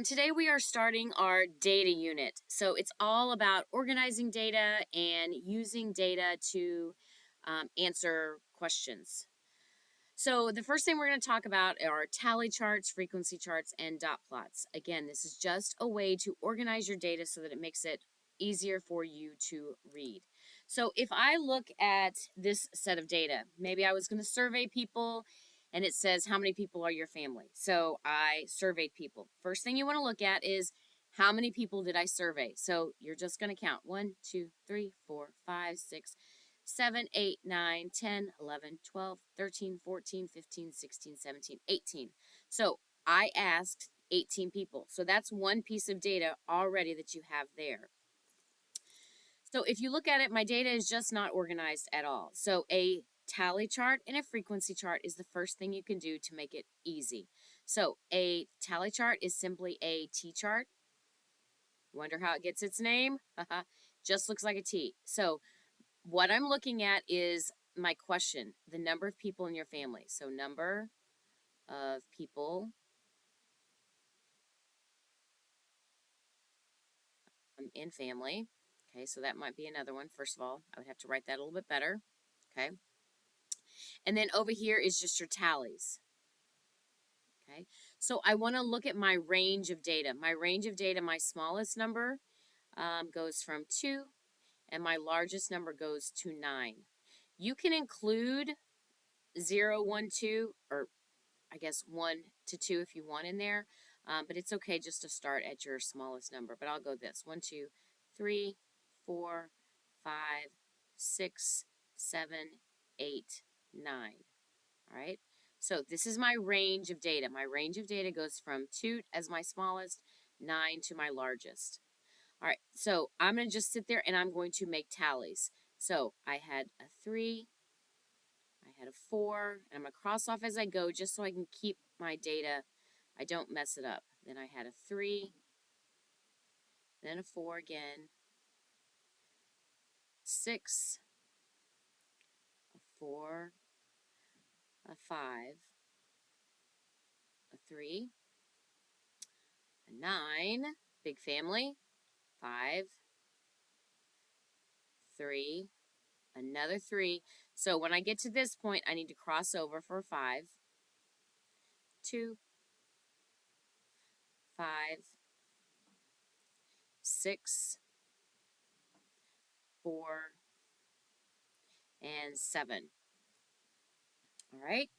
Today we are starting our data unit. So it's all about organizing data and using data to answer questions. So the first thing we're going to talk about are tally charts, frequency charts, and dot plots. Again, this is just a way to organize your data so that it makes it easier for you to read. So if I look at this set of data, maybe I was going to survey people and it says how many people are your family. So I surveyed people. First thing you want to look at is how many people did I survey? So you're just going to count 1, 2, 3, 4, 5, 6, 7, 8, 9, 10, 11, 12, 13, 14, 15, 16, 17, 18. So I asked 18 people. So that's one piece of data already that you have there. So if you look at it, my data is just not organized at all. So a tally chart and a frequency chart is the first thing you can do to make it easy. So a tally chart is simply a T chart. Wonder how it gets its name? Just looks like a T. So what I'm looking at is my question, the number of people in your family. So number of people in family. Okay, so that might be another one. First of all, I would have to write that a little bit better. Okay. And then over here is just your tallies. Okay. So I want to look at my range of data. My range of data, my smallest number goes from 2, and my largest number goes to 9. You can include 0, 1, 2, or I guess 1 to 2 if you want in there. But it's okay just to start at your smallest number. But I'll go this 1, 2, 3, 4, 5, 6, 7, 8, 9. All right. So this is my range of data. My range of data goes from 2 as my smallest, 9 to my largest. All right. So I'm going to just sit there and I'm going to make tallies. So I had a 3, I had a 4, and I'm going to cross off as I go just so I can keep my data. I don't mess it up. Then I had a 3, then a 4 again, 6, a 4, a 5, a 3, a 9, big family, 5, 3, another 3. So when I get to this point, I need to cross over for 5, 2, 5, 6, 4, and 7. All right.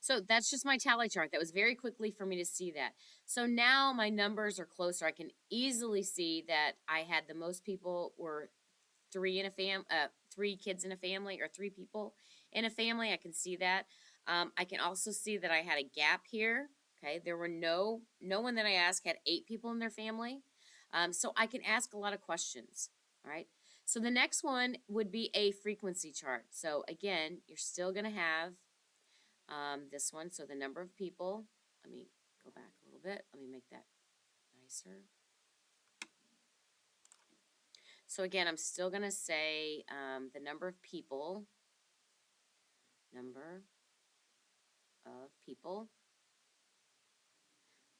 So that's just my tally chart. That was very quickly for me to see that. So now my numbers are closer. I can easily see that I had the most people were 3 kids in a family, or 3 people in a family. I can see that. I can also see that I had a gap here. Okay, there were no one that I asked had 8 people in their family. So I can ask a lot of questions. All right. So the next one would be a frequency chart. So again, you're still going to have this one. So the number of people. Let me go back a little bit. Let me make that nicer. So again, I'm still going to say the number of people. Number of people.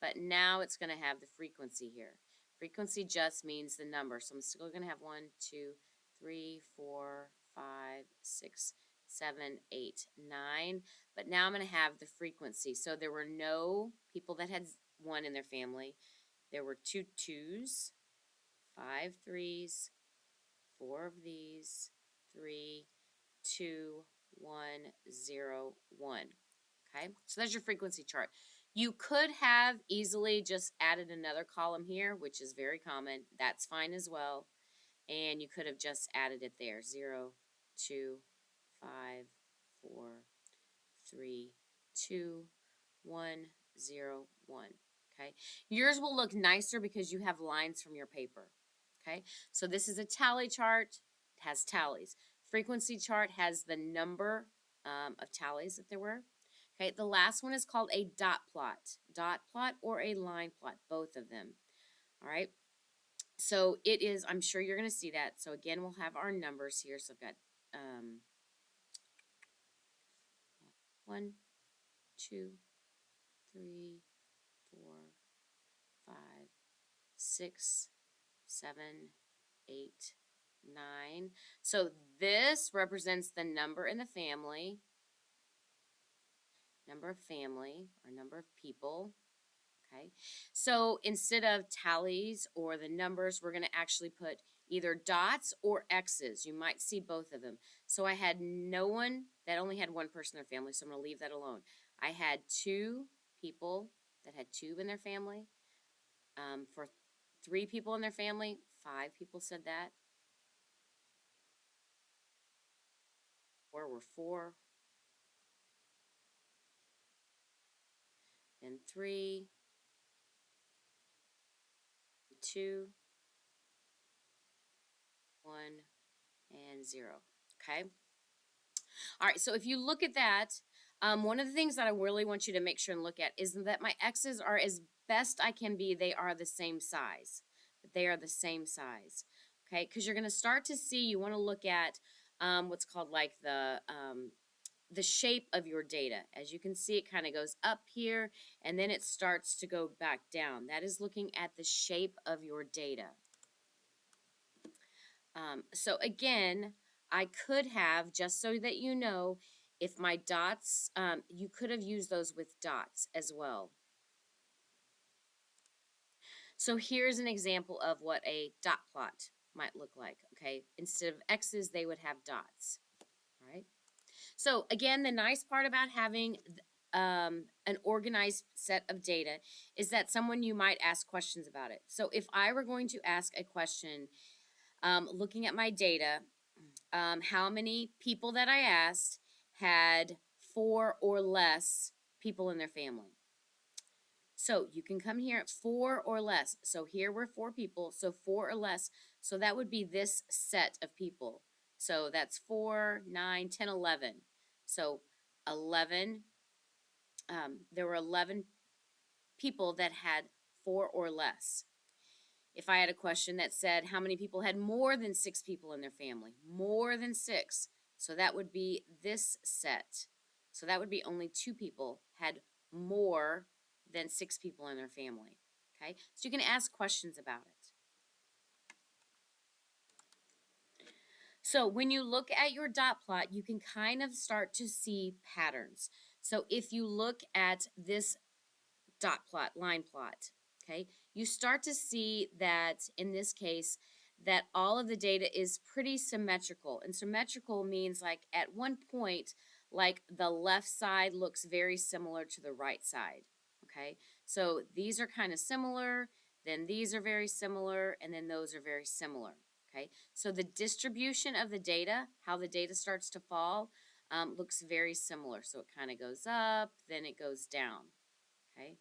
But now it's going to have the frequency here. Frequency just means the number. So I'm still going to have 1, 2, 3, 4, 5, 6, 7, 8, 9. But now I'm going to have the frequency. So there were no people that had 1 in their family. There were 2 2s, 5 3s, 4 of these, 3, 2, 1, 0, 1. Okay, so that's your frequency chart. You could have easily just added another column here, which is very common. That's fine as well. And you could have just added it there. 0, 2, 5, 4, 3, 2, 1, 0, 1. Okay, yours will look nicer because you have lines from your paper. Okay, so this is a tally chart. It has tallies. Frequency chart has the number of tallies that there were. Okay, the last one is called a dot plot. Dot plot or a line plot, both of them. All right, so it is, I'm sure you're going to see that. So again, we'll have our numbers here. So I've got 1, 2, 3, 4, 6, 7, 8, 9. So this represents the number in the family, number of family, or number of people. Okay, so instead of tallies or the numbers, we're going to actually put either dots or X's. You might see both of them. So I had no one that only had one person in their family, so I'm going to leave that alone. I had 2 people that had 2 in their family. For 3 people in their family, 5 people said that. 4 were 4, then 3, 2, 1, and 0. Okay. All right, so if you look at that, one of the things that I really want you to make sure and look at is that my X's are, as best I can be, they are the same size. They are the same size, okay? Because you're going to start to see, you want to look at what's called like the shape of your data. As you can see, it kind of goes up here, and then it starts to go back down. That is looking at the shape of your data. So again, I could have, just so that you know, if my dots, you could have used those with dots as well. So here's an example of what a dot plot might look like, okay? Instead of X's, they would have dots, all right? So again, the nice part about having an organized set of data is that someone you might ask questions about it. So if I were going to ask a question looking at my data, how many people that I asked had 4 or less people in their family. So you can come here at 4 or less. So here we're 4 people, so 4 or less. So that would be this set of people. So that's 4, 9, 10, 11. So 11, there were 11 people that had 4 or less. If I had a question that said how many people had more than 6 people in their family, more than 6, so that would be this set. So that would be only 2 people had more than 6 people in their family. Okay, so you can ask questions about it. So when you look at your dot plot, you can kind of start to see patterns. So if you look at this dot plot, line plot, okay, you start to see that in this case that all of the data is pretty symmetrical. And symmetrical means like at one point, like the left side looks very similar to the right side, okay? So these are kind of similar, then these are very similar, and then those are very similar, okay? So the distribution of the data, how the data starts to fall, looks very similar. So it kind of goes up, then it goes down, okay?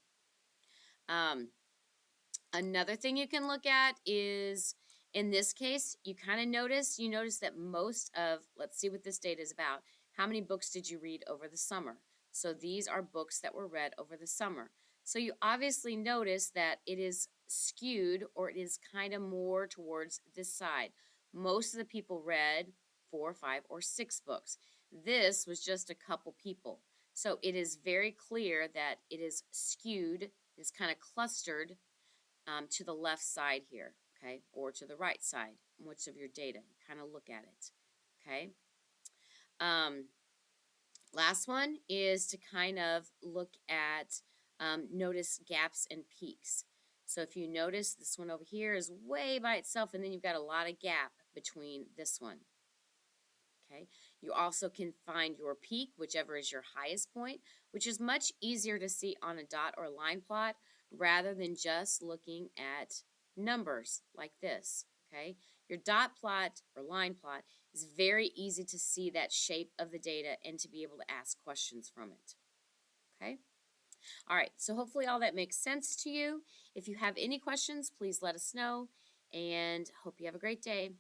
Another thing you can look at is, in this case, you notice that most of, let's see what this data is about. How many books did you read over the summer? So these are books that were read over the summer. So you obviously notice that it is skewed, or it is kind of more towards this side. Most of the people read 4, 5, or 6 books. This was just a couple people. So it is very clear that it is skewed, is kind of clustered to the left side here, okay, or to the right side, much of your data. Kind of look at it, okay. Last one is to kind of look at, notice gaps and peaks. So if you notice, this one over here is way by itself, and then you've got a lot of gap between this one. Okay. You also can find your peak, whichever is your highest point, which is much easier to see on a dot or line plot rather than just looking at numbers like this. Okay. Your dot plot or line plot is very easy to see that shape of the data and to be able to ask questions from it. Okay. All right. So hopefully all that makes sense to you. If you have any questions, please let us know, and hope you have a great day.